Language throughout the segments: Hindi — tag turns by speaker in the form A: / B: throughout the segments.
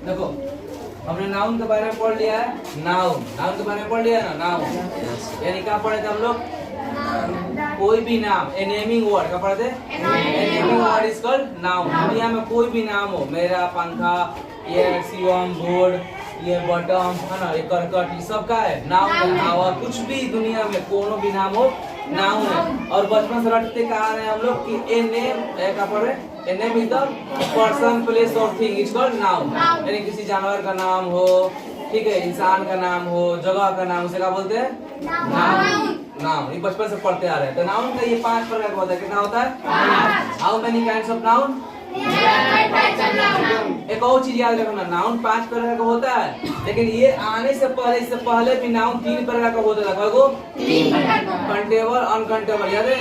A: देखो हमने नाउन के बारे में पढ़ लिया है। नाउन नाउन के बारे में पढ़ लिया है ना। नाउन यानी क्या पढ़े थे हम लोग? कोई भी नाम, ए नेमिंग वर्ड क्या पढ़े थे? A naming word is called noun. दुनिया में कोई भी नाम हो, मेरा पंखा, ये शिवम, बोर्ड, ये बटन है ना, ये करकट, ये सब का है नाउन है। और कुछ भी दुनिया में कोनो भी नाम हो नाउन है। और बचपन से रटते कहा रहे हम लोग कि ए नेम क्या पढ़ रहे? A name is the person, place और थिंग इज कॉल्ड नाउन। यानी किसी जानवर का नाम हो, ठीक है, इंसान का नाम हो, जगह का नाम, उसे क्या बोलते हैं? नाउन। नाउन ये बचपन से पढ़ते आ रहे हैं। तो नाउन का ये 5 प्रकार का होता है। कितना होता है? How many kinds of noun? एक और चीज याद रखना, नाउन 5 प्रकार का होता है, लेकिन ये आने से पहले, इससे पहले भी नाउन 3 प्रकार का होता था। कंटेबल, अनकंटेबल, याद है?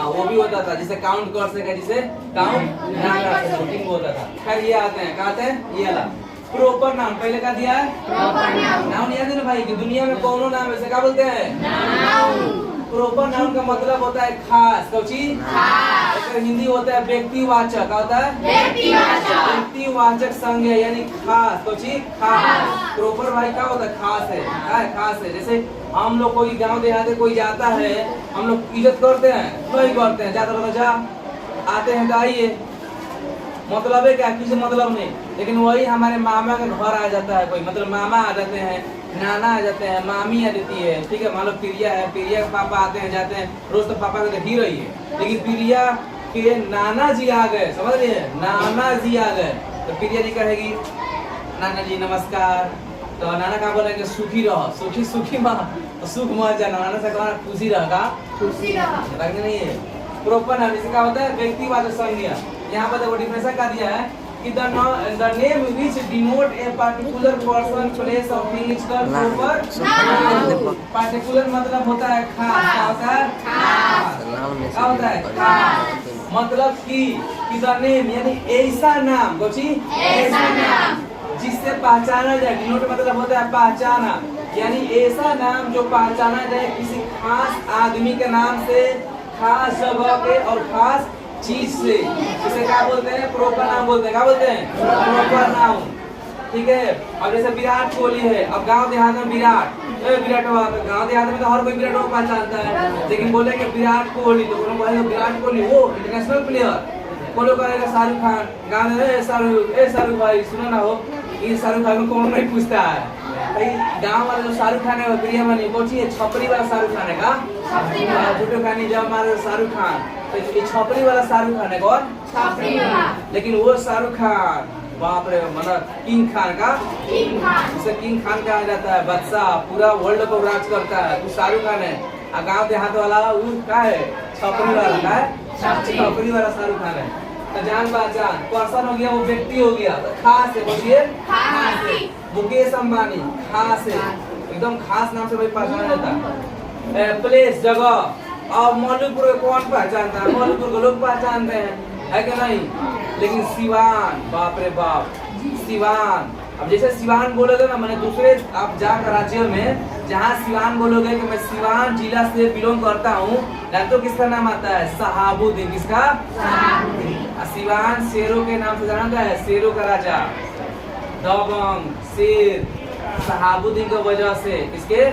A: वो भी होता था, जिसे काउंट कर सके, जिसे काउंट ना कर सके, वो होता था। खैर ये आते हैं, कहते हैं ये वाला प्रॉपर नाउन। पहले का दिया है नाउन, याद है ना भाई कि दुनिया में कौन नाम है, क्या बोलते हैं? प्रॉपर नाउन का मतलब होता है खास। कौची? हिंदी होता है व्यक्तिवाचक। क्या होता है? व्यक्तिवाचक संज्ञा यानी खास। कौची? खास। प्रॉपर भाई क्या होता है? खास है। क्या है? खास है। जैसे हम लोग कोई गांव देहात में कोई जाता है, हम लोग इज्जत करते हैं, वही करते हैं, जाता रहता जा, आते हैं तो आइए, मतलब है क्या? किसी मतलब नहीं। लेकिन वही हमारे मामा के घर आ जाता है कोई, मतलब मामा आ जाते हैं, नाना आ जाते हैं, मामी आ जाती है, ठीक है, मान लो प्रिया है, प्रिया के पापा आते हैं जाते हैं, रोज तो पापा को देख ही रही है, लेकिन प्रिया के नाना जी आ गए, समझ रही है? नाना जी आ गए तो प्रिया जी कहेगी नाना जी नमस्कार। तो नाना का बोलेंगे सुखी रहो, सुखी सुखी माँ, तो सुख मत जाना, नाना से कहा खुशी रहेगा, खुशी रह नहीं है। प्रॉपर नाम इसका होता है व्यक्तिवाचक संज्ञा। यहाँ पर देखो डिफिनेशन का दिया है कि the name which denote a particular person, place or thing is called proper noun। particular मतलब होता है खास। क्या होता है? खास। क्या होता है? खास। मतलब कि the name यानी ऐसा नाम, कोची? ऐसा नाम जिससे पहचाना जाए। डिनोट मतलब होता है पहचाना, यानी ऐसा नाम जो पहचाना जाए किसी खास आदमी के नाम से, खास जगह के और खास चीज से। इसे क्या बोलते हैं? प्रॉपर नाउन बोलते हैं। क्या बोलते हैं? Proper noun. ठीक है। अब जैसे विराट कोहली है, अब गांव देहात में विराट हुआ, तो गांव देहात में तो हर कोई विराट को पहचानता है, लेकिन बोले कि विराट कोहली तो कोनो कहेगा विराट कोहली वो इंटरनेशनल प्लेयर, कोनो कहेगा शाहरुख खान, गांव में शाहरुख भाई सुनो ना हो, ये शाहरुख खान को कौन नहीं पूछता है भाई। गांव वाला जो शाहरुख खान है प्रिया मनी कोची है, छपरी वाला शाहरुख खान है का झूठो खानी जब हमारे शाहरुख खान, तो ये छपरी वाला शाहरुख खान है कौन? छपरी वाला। लेकिन वो शाहरुख खान बाप रे, मतलब किंग खान का जिसे किंग खान कहा जाता है, बादशाह पूरा वर्ल्ड को राज करता है, वो शाहरुख खान है। और गाँव देहात वाला वो क्या है? छपरी वाला। क्या है? छपरी वाला शाहरुख खान है। तो जान पहचान पर्सन हो गया, वो व्यक्ति हो गया, तो खास है, बोलिए खास है। मुकेश अंबानी खास है, एकदम खास नाम से भाई पहचाना जाता है। प्लेस जगह, और मौलवीपुर को कौन पहचानता है? मौलवीपुर को लोग पहचानते हैं, है कि नहीं? लेकिन सिवान, बाप रे बाप, सिवान। अब जैसे सिवान बोलोगे ना, मैंने दूसरे आप जाकर राज्यों में जहाँ सिवान बोलोगे कि मैं सिवान जिला से बिलोंग करता हूँ, तो किसका नाम आता है? शहाबुद्दीन। किसका? सिवान शेरों के नाम से जानता है, शेरों का राजा, दबंग शेर, शहाबुद्दीन की वजह से। किसके?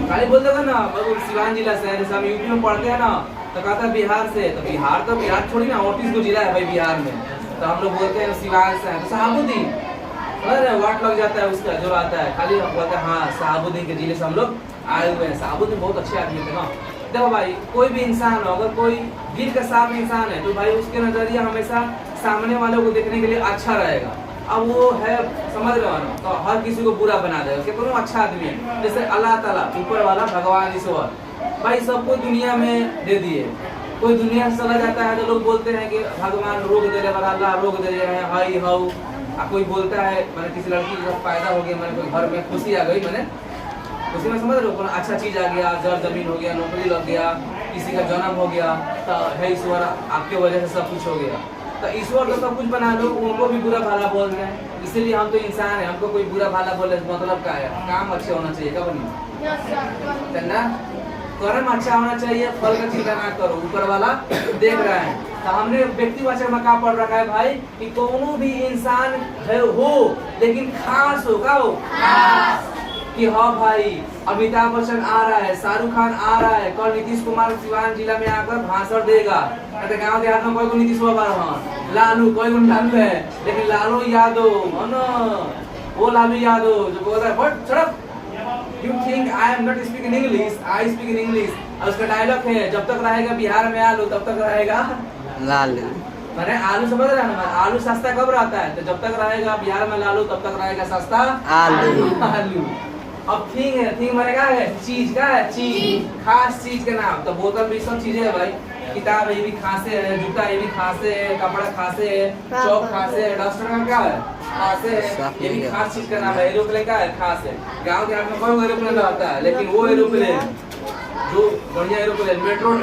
A: खाली बोल दोगे ना सिवान जिला से, जैसे हम यूपी में पढ़ते हैं ना, तो कहता है बिहार से, तो बिहार छोड़ी ना, 38 को जिला है भाई बिहार में, तो हम लोग बोलते हैं सिवान से है, तो शहाबुद्दीन वाट लग जाता है उसका जो आता है, खाली हम बोलते हैं हाँ शहाबुद्दीन के जिले से हम लोग आए हुए हैं। शहाबुद्दीन बहुत अच्छे आदमी थे ना। देखो भाई कोई भी इंसान हो, अगर कोई दिल का साफ इंसान है तो भाई उसके नजरिया हमेशा सामने वालों को देखने के लिए अच्छा रहेगा। अब वो है, समझ रहे हो ना, तो हर किसी को बुरा बना देगा कि कोनो अच्छा आदमी है। जैसे अल्लाह ताला ऊपर वाला भगवान ईश्वर भाई सबको दुनिया में दे दिए, कोई दुनिया से चला जाता है तो लोग बोलते हैं कि भगवान रोग दे रहे, अल्लाह रोग दे रहे हैं, हाई हाउ। कोई बोलता है मैंने किसी लड़की का पैदा हो गया, मैंने कोई घर में खुशी आ गई, मैंने खुशी में समझ रहे हो, अच्छा चीज आ गया, जमीन हो गया, नौकरी लग गया, किसी का जन्म हो गया, तो है ईश्वर आपके वजह से सब कुछ हो गया। तो ईश्वर तो सब कुछ बना लो, उनको भी बुरा भला बोल रहे हैं, इसीलिए हम तो इंसान है, हमको कोई बुरा भला बोले मतलब क्या है? काम अच्छे होना चाहिए, कब नहीं चंदा कर्म अच्छा होना चाहिए, फल का चिंता ना करो, ऊपर वाला देख रहा है। तो हमने व्यक्तिवाचक में क्या पढ़ रखा है भाई कि कोनो भी इंसान है हो लेकिन खास हो, का हो खास, कि हाँ भाई अमिताभ बच्चन आ रहा है, शाहरुख खान आ रहा है, कल नीतीश कुमार सिवान जिला में आकर भाषण देगा। गाँव देहात में कोई को नीतीश कुमार है, लालू कोई को लालू है, लेकिन लालू यादव है ना, वो लालू यादव जो बोल रहा है बट सड़क You think I am not speaking English? I speak in English. और उसका डायलॉग है, जब तक रहेगा बिहार में आलू तब तक रहेगा लालू। मैंने आलू समझ रहा है ना, आलू सस्ता कब रहता है? तो जब तक रहेगा बिहार में लालू तब तक रहेगा सस्ता आलू। आलू। अब थिंग है, थिंग मैंने कहा है चीज, का है चीज, खास चीज के नाम। तो बोतल भी सब चीजें है भाई, किताब ये भी खासे है, जूता ये भी खासे है, कपड़ा खासे है, चौक खासे है, डस्टर का क्या है खासे है, ये भी खास चीज का नाम है। एरोप्लेन का है खास है। गांव के में कोई एरोप्लेन रहता है, लेकिन वो एरोप्लेन जो बढ़िया एरोप्लेन, मेट्रो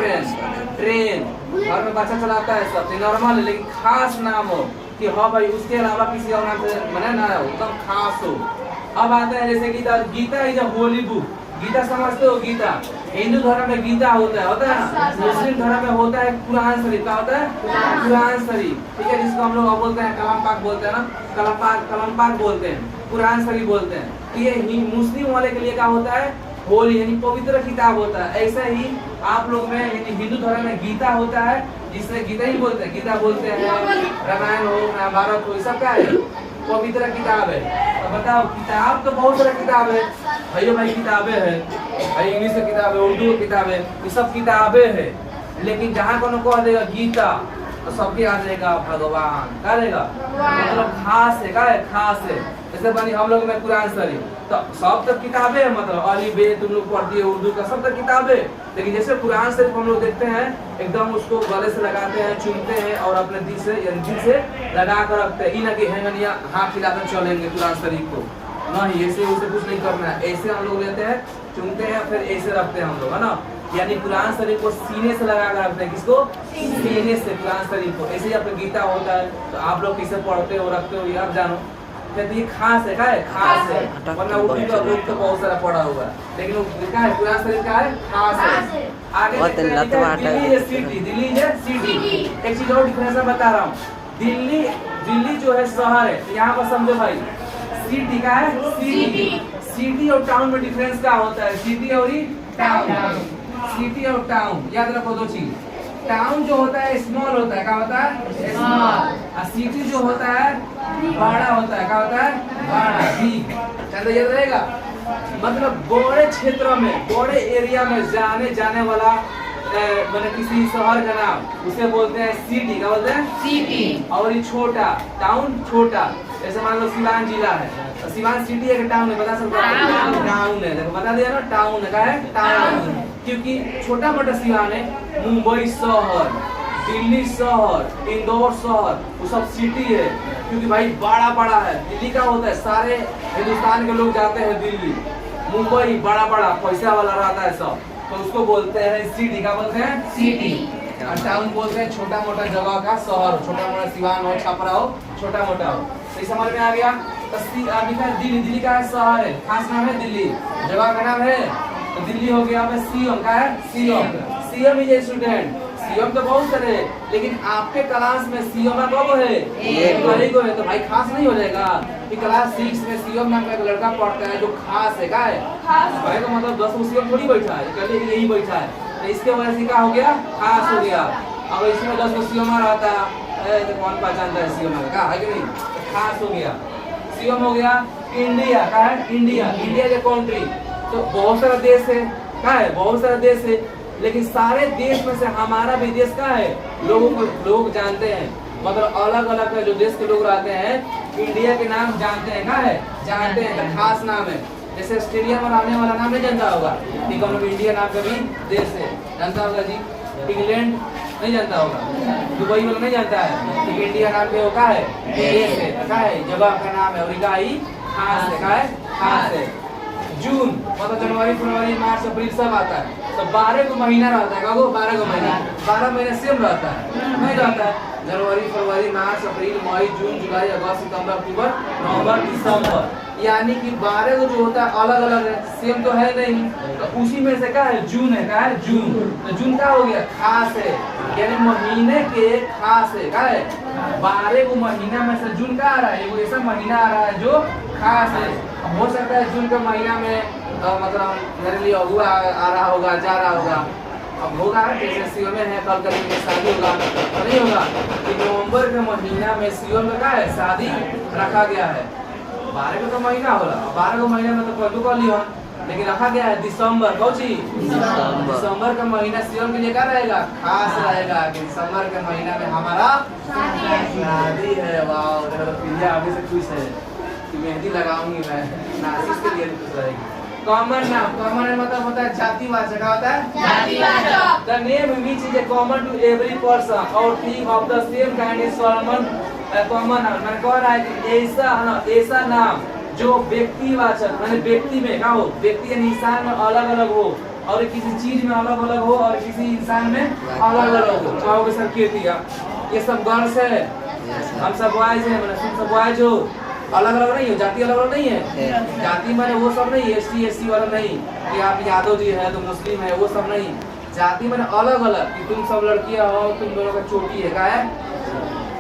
A: ट्रेन घर में बच्चा चलाता है सब नॉर्मल है, लेकिन खास नाम हो कि हाँ भाई उसके अलावा किसी और नाम से मना ना हो, एकदम खास हो। अब आता है जैसे Gita is a holy book. Gita समझते हो? गीता हिंदू धर्म में गीता होता है ना, मुस्लिम धर्म में होता है कुरान शरीफ। क्या होता है? कुरान शरीफ, ठीक है, जिसको हम लोग बोलते हैं कलाम पाक बोलते हैं ना, कलाम पाक बोलते हैं, कुरान शरीफ बोलते हैं। ये मुस्लिम वाले के लिए क्या होता है? होली, यानी पवित्र किताब होता है। ऐसा ही आप लोग में यानी हिंदू धर्म में गीता होता है, जिसमें गीता ही बोलते हैं, गीता बोलते हैं, रामायण हो, महाभारत हो, सब क्या है? पवित्र किताब है। तो बताओ, किताब तो बहुत सारा किताब है भाई किताबें है भाई, इंग्लिश की किताब है, उर्दू की किताब है, ये सब किताबें है। लेकिन जहाँ को कह देगा गीता तो सबके आ जाएगा भगवान, क्या देगा मतलब खास है, क्या है खास है। जैसे बनी हम लोग में कुरान शरीफ, तो सब तक किताबें है, मतलब अली बे तुम लोग पढ़ती है उर्दू का, सब तक किताबें। लेकिन जैसे कुरान शरीफ हम लोग देखते हैं एकदम उसको गले से लगाते हैं, चुनते हैं और अपने दिल से यानी दिल से लगा कर रखते हैं। ना कि हैंगनिया हाथ हिलाकर चलेंगे कुरान शरीफ को, नहीं, ऐसे उसे कुछ नहीं करना है। ऐसे हम लोग लेते हैं, चुनते हैं, फिर ऐसे रखते हैं हम लोग, है ना। यानी कुरान शरीफ को सीने से लगा कर रखते हैं, किसको? सीने से कुरान शरीफ को। ऐसे ही आपका गीता होता है, तो आप लोग किसे पढ़ते हो, रखते हो, ये आप जानो। कहते ये खास है, क्या है खास है, वरना उर्दू का बुक तो बहुत सारा पढ़ा हुआ है, लेकिन वो क्या है कुरान शरीफ का है खास है। आगे दिल्ली है सिटी, दिल्ली है सिटी। एक चीज और डिफरेंस मैं बता रहा हूँ, दिल्ली जो है शहर है, यहाँ पर समझो भाई सिटी का है सिटी। सिटी और टाउन में डिफरेंस क्या होता है? सिटी और टाउन, सिटी और टाउन याद रखो दो चीज। टाउन जो होता है स्मॉल होता है, क्या होता है स्मॉल, और सिटी जो होता है बड़ा होता है, क्या होता है बड़ा, बिग। चलो याद रहेगा, मतलब बड़े क्षेत्रों में, बड़े एरिया में जाने वाला मैंने किसी शहर का नाम उसे बोलते हैं सिटी, क्या बोलते हैं सिटी। और ये छोटा टाउन, छोटा जैसे मान लो सिवान जिला है, तो सिवान सिटी है कि टाउन है? बता सकते हो? टाउन है, देखो बता दिया ना, टाउन है, क्या है टाउन। क्योंकि छोटा मोटा सिवान है, मुंबई शहर, दिल्ली शहर, इंदौर शहर, वो सब सिटी है, क्योंकि भाई बड़ा बड़ा है। दिल्ली का होता है सारे हिंदुस्तान के लोग जाते हैं दिल्ली, मुंबई बड़ा बड़ा पैसा वाला रहता है सब, तो उसको बोलते हैं सिटी। क्या बोलते हैं? सिटी। और टाउन बोलते हैं छोटा मोटा जगह का शहर, छोटा मोटा सिवान हो, छपरा हो, छोटा मोटा हो। तो समझ में आ गया? दिल्ली का शहर है, खास नाम है दिल्ली, जगह का नाम है, तो दिल्ली हो गया। सीएम का है CM is a student. CM तो बहुत सारे, लेकिन आपके क्लास में सीएम कब है? एक को है, तो भाई खास नहीं हो जाएगा कि क्लास 6 में सीएम नाम का एक लड़का पढ़ता है जो खास है, क्या है भाई, तो मतलब 10 सीएम थोड़ी बैठा है, कल यही बैठा है, तो इसके वजह से क्या हो गया? खास हो गया। अब इसमें 10 सीएम रहता है तो कौन पहचानता है सीएम का, है कि नहीं? खास हो गया, सीएम हो गया। इंडिया का है, इंडिया के कंट्री, तो बहुत सारा देश है, क्या है बहुत सारा देश है, लेकिन सारे देश में से हमारा भी देश का है, लोग जानते हैं, मतलब अलग अलग जो देश के लोग रहते हैं इंडिया के नाम जानते हैं, क्या है जानते हैं, तो खास नाम है। जैसे ऑस्ट्रेलिया में रहने वाला नाम नहीं जानता होगा, इंडिया नाम का भी देश है, जानता होगा जी। इंग्लैंड नहीं जानता होगा, दुबई वाला नहीं जानता है कि इंडिया नाम के क्या है देश है, क्या है जगह का नाम है, और ही खास है, क्या है खास है। जून मतलब जनवरी फरवरी मार्च अप्रैल सब आता है। तो 12 को महीना रहता है, कहो 12 को महीना, 12 महीना सेम रहता है नहीं रहता है। जनवरी फरवरी मार्च अप्रैल मई जून जुलाई अगस्त सितंबर अक्टूबर नवंबर दिसंबर, यानी कि 12 को जो होता है अलग अलग है, सेम तो है नहीं। तो उसी में से क्या है जून है, क्या है जून। तो जून क्या हो गया खास है, यानी महीने के खास है, क्या है 12 को महीना में से जून का आ रहा है, वो ऐसा महीना आ रहा है जो खास है। हो सकता है जून के महीना में मतलब मेरे लिए अगुआ आ रहा होगा, जा रहा होगा, अब होगा जैसे सीओ में है कल करेंगे शादी होगा, तो नहीं होगा कि नवंबर के महीना में सीओ में क्या है शादी रखा गया है। 12 का तो महीना होला, 12 को महीना में तो कद्दू कर लियो, लेकिन रखा गया है दिसंबर, कौची दिसंबर का महीना सीओ के लिए क्या रहेगा खास रहेगा कि दिसंबर के महीना में हमारा शादी है। वाह प्रिया अभी से खुश है कि मेहंदी लगाऊंगी मैं, नासिस के लिए खुश रहेगी। कॉमन नाम, कॉमन मतलब होता है जातिवाचक, क्या होता है जातिवाचक। The name which is common to every person और thing of the same kind is common नाम। मैंने कह रहा है कि ऐसा है ना, ऐसा नाम जो व्यक्तिवाचक माने व्यक्ति में क्या हो, व्यक्ति यानी इंसान में अलग अलग हो और किसी चीज में अलग अलग हो और किसी इंसान में अलग अलग हो। कहोगे सर क्यों दिया, ये सब गर्ल्स है, हम सब बॉयज हैं, मतलब तुम सब बॉयज हो, अलग अलग नहीं हो, जाति अलग अलग नहीं है। जाति माने वो सब नहीं, एसटी वाला नहीं कि आप यादव जी है तो मुस्लिम है, वो सब नहीं। जाति माने अलग अलग कि तुम सब लड़कियां हो, तुम दोनों का चोटी है, क्या है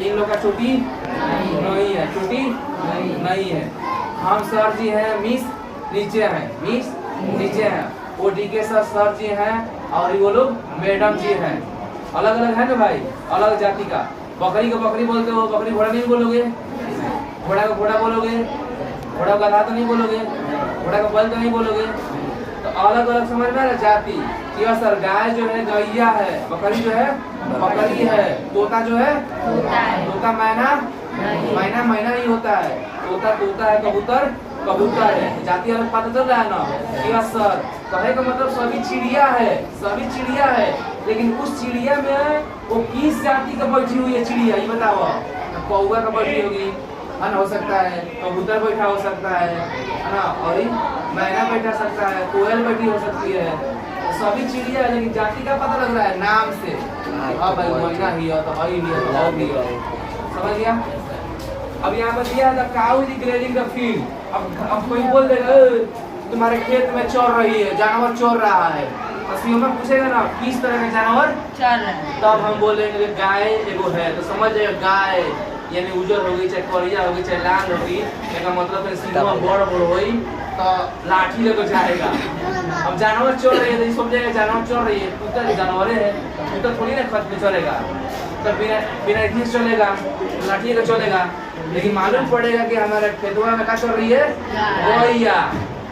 A: इन लोग का चोटी नहीं है, चोटी नहीं है। हम सर जी हैं, मिस नीचे हैं, मिस नीचे हैं, वो डीके सर जी हैं और वो लोग मैडम जी हैं। अलग अलग है ना भाई, अलग जाति का। बकरी को बकरी बोलते हो, बकरी घोड़ा नहीं बोलोगे, घोड़ा को घोड़ा बोलोगे, घोड़ा को गधा तो नहीं बोलोगे, घोड़ा को बैल तो नहीं बोलोगे। तो अलग अलग समझ में आ रहा जाति कि सर गाय जो है गैया है, बकरी जो है बकरी है, तोता जो है तोता, मैना मैना मैना नहीं होता है, तोता तोता है, कबूतर कबूतर है। जाति अलग पता चल रहा है ना कि सर कहे का मतलब सभी चिड़िया है, सभी चिड़िया है, लेकिन उस चिड़िया में वो किस जाति का बैठी हुई है चिड़िया ये बताओ। कौवा का बैठी होगी है ना, हो सकता है कबूतर बैठा हो सकता है ना, और मैना बैठा सकता है, कोयल बैठी हो सकती है, सभी चिड़िया है, लेकिन जाति का पता लग रहा है नाम से। अब भाई मैना ही है तो हई नहीं है तो भी है, समझ गया। अब यहाँ पर दिया था cow is grazing the field. अब कोई बोल देगा तुम्हारे खेत में चोर रही है, जानवर चोर रहा है, तो में पूछेगा ना किस तरह का जानवर चल रहा है, तब हम बोलेंगे गाय एगो है, तो समझ जाएगा गाय यानी उजर होगी चाहे करिया होगी चाहे लाल होगी, इसका मतलब है सीधा बड़ बड़ होई तो लाठी लेकर जाएगा। अब जानवर चल रही है तो समझेगा जानवर चल रही है, कुत्ता जो जानवर है कुत्ता थोड़ी ना खत में चलेगा, तो बिना बिना घीस चलेगा, लाठी लेकर चलेगा। लेकिन मालूम पड़ेगा कि हमारे खेतवा में क्या चल रही है गैया,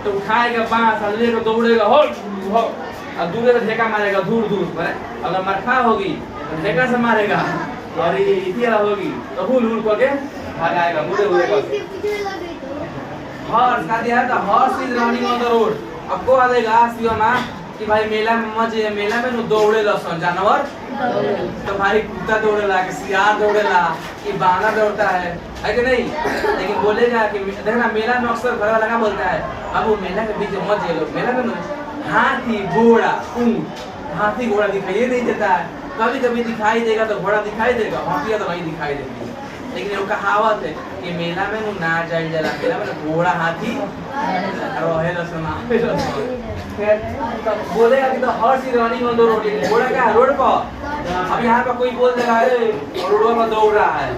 A: तो उठाएगा बांस लेकर दौड़ेगा हो और दूर से ढेका मारेगा दूर दूर। अगर मरखा होगी तो ढेका से मारेगा और ये इतिया होगी तो हुल हुल करके भागाएगा बुरे बुरे करके। हॉर्स का दिया है तो horse is running on the road. आपको आ जाएगा सियोना कि भाई मेला में मजे, मेला में नु दौड़े लसन जानवर, तो भाई कुत्ता दौड़ेला कि सियार दौड़ेला कि बाना दौड़ता है कि नहीं। लेकिन बोलेगा कि देखना मेला में अक्सर घर वाला बोलता है अब वो मेला के बीच मजे लो, मेला में हाथी घोड़ा ऊंट, हाथी घोड़ा दिखाई नहीं देता है, कभी कभी दिखाई देगा तो घोड़ा दिखाई देगा, हाथी तो नहीं दिखाई देगी। लेकिन वो कहावत है कि मेला में ना जाए जला, मेला में घोड़ा हाथी रहे लसना फिर तब बोलेगा कि तो हर चीज रनिंग ऑन द रोड, घोड़ा क्या रोड पर। अब यहाँ पर कोई बोल देगा अरे रोड पर दौड़ रहा है,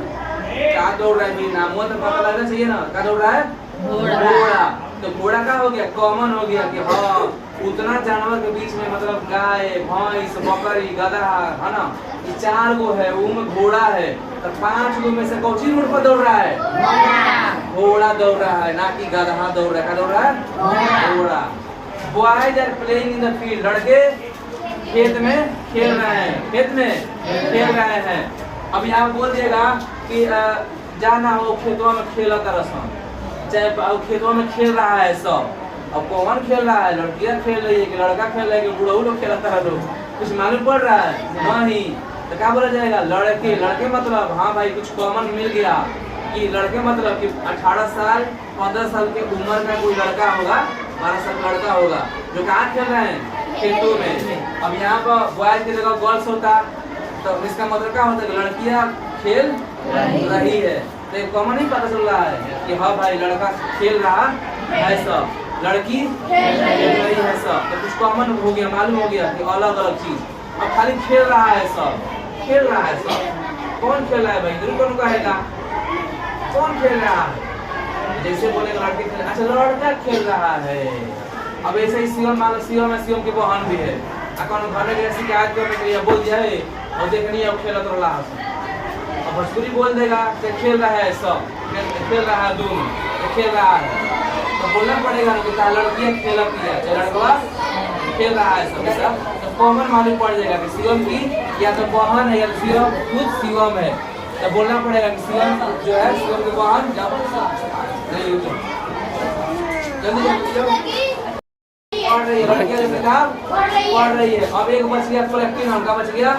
A: क्या दौड़ रहा है मेरी नाम तो पता लगना चाहिए ना, क्या दौड़ रहा है घोड़ा। तो घोड़ा का हो गया कॉमन हो गया कि हाँ उतना जानवर के बीच में मतलब गाय भैंस बकरी गधा है ना, ये 4 गो है, वो में घोड़ा है, तो 5 गो में से कौन सी रोड पर दौड़ रहा है घोड़ा दौड़ रहा है, ना कि गधा दौड़ रहा है। क्या दौड़ रहा है घोड़ा। Boys are playing in the field, लड़के खेत में खेल रहे हैं, खेत में खेल रहे हैं। अब यहाँ बोल दिएगा कि जाना हो खेतों में खेला का रसम, चाहे खेतों में खेल रहा है सब। अब कौन खेल रहा है, लड़कियां खेल रही है कि लड़का खेल रहा है कि बूढ़ा लोग खेलता है, लोग कुछ मालूम पड़ रहा है नहीं, तो क्या बोला जाएगा लड़के। लड़के मतलब हाँ भाई कुछ कॉमन मिल गया, कि लड़के मतलब कि 18 साल 15 साल की उम्र का कोई लड़का होगा, 12 साल का लड़का होगा जो कहाँ खेल रहे हैं, खेतों में। अब यहाँ पर बॉयज की जगह गर्ल्स होता, तो इसका मतलब क्या होता है कि लड़कियाँ खेल रही है। तो एक कॉमन नहीं पता चल रहा है कि हाँ भाई लड़का खेल रहा है सब, लड़की खेल रही है सब। तो कुछ कॉमन हो गया, मालूम हो गया कि अलग अलग चीज। अब खाली खेल रहा है सब, खेल रहा है सब। कौन खेल रहा है भाई, दिल कौन कहेगा, कौन खेल रहा है? जैसे बोलेगा लड़के खेल, अच्छा लड़का खेल रहा है। अब ऐसे ही शिवम मान लो, शिवम है, शिवम की बहन भी है, कौन घर में शिकायत करने के लिए बोल दिया है और देखनी अब खेल तो रहा है। अब भोजपुरी बोल देगा कि खेल रहा है सब, खेल रहा है दोनों, खेल रहा है। तो बोलना पड़ेगा कि लड़कियाँ खेलती है, लड़का खेल रहा है सब ऐसा। तो कॉमन मालूम पड़ जाएगा कि शिवम की या तो बहन है या शिवम खुद शिवम है। तो बोलना पड़ेगा कि शिवम जो है, शिवम की बहन नहीं जल्दी पढ़ रही है, लड़कियां जो किताब पढ़ रही है। अब एक बच गया कलेक्टिव नाउन, का बच गया,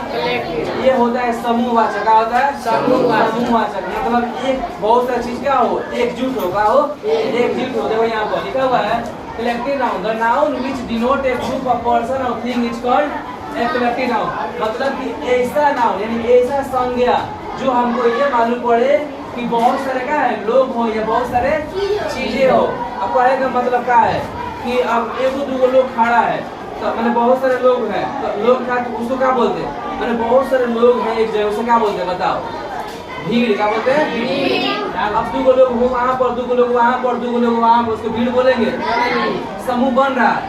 A: ये होता है समूहवाचक। क्या होता है? समूहवाचक। मतलब एक बहुत सारी चीज क्या हो, एकजुट होगा, हो एकजुट हो। देखो यहाँ पर लिखा हुआ है collective noun, the noun which denote a group of person और thing is called a collective noun. मतलब कि ऐसा नाउन यानी ऐसा संज्ञा जो हमको ये मालूम पड़े कि बहुत सारे क्या है, लोग हो या बहुत सारे चीजें हो। अब कहने का मतलब क्या है कि अब एक दो लोग खड़ा है, तो मैंने बहुत सारे लोग हैं, तो लोग क्या उसको क्या बोलते हैं, मैंने बहुत सारे लोग हैं एक जगह, उसे क्या बोलते हैं बताओ? भीड़। क्या बोलते हैं? भीड़। अब दो लोग हो वहाँ पर, दो लोग वहाँ पर, दो लोग वहाँ पर, उसको भीड़ बोलेंगे? समूह बन रहा है,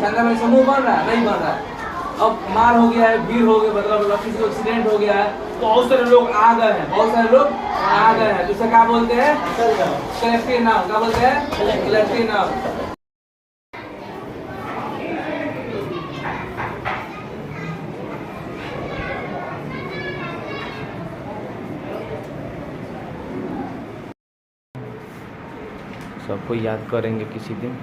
A: चंदा में समूह बन रहा है? नहीं बन रहा है। अब मार हो गया है, भीड़ हो गया, मतलब किसी को एक्सीडेंट हो गया है, तो बहुत सारे लोग आ गए हैं, बहुत सारे लोग आ गए हैं, तो उसे क्या बोलते हैं? Collective noun. क्या बोलते हैं? Collective noun.
B: सबको याद करेंगे किसी दिन।